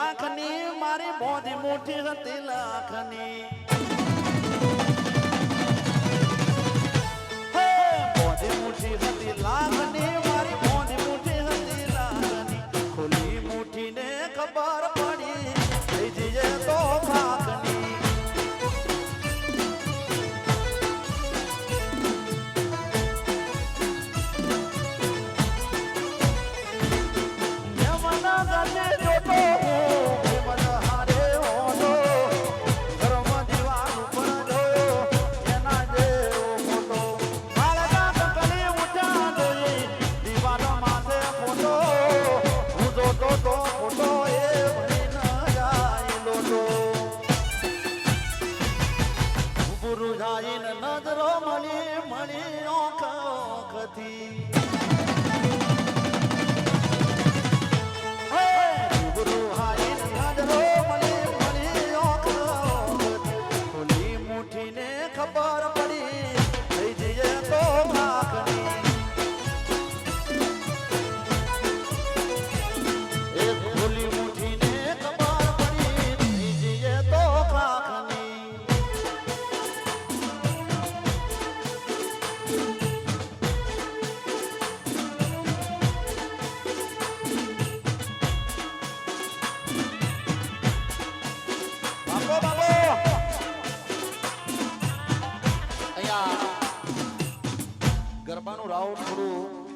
લાખની મારી બોધી મોટી હતી લાખની બોધી મોટી હતી લાખની મારી બોધી મોટી હતી લાખની ખુલી મુઠીને ખબર પડી થઈ જઈએ તો ખાખની નજરો મળી મળી ઓખથી ગુરુ હાઈ નજરો મળી મળી ઓખથી ખુલી મુઠીને ખબર પડી થઈ જઈએ તો ખાખની એક ખુલી મુઠીને ખબર પડી થઈ જઈએ તો ખાખની ગરબાનું રાઉન્ડ થોડું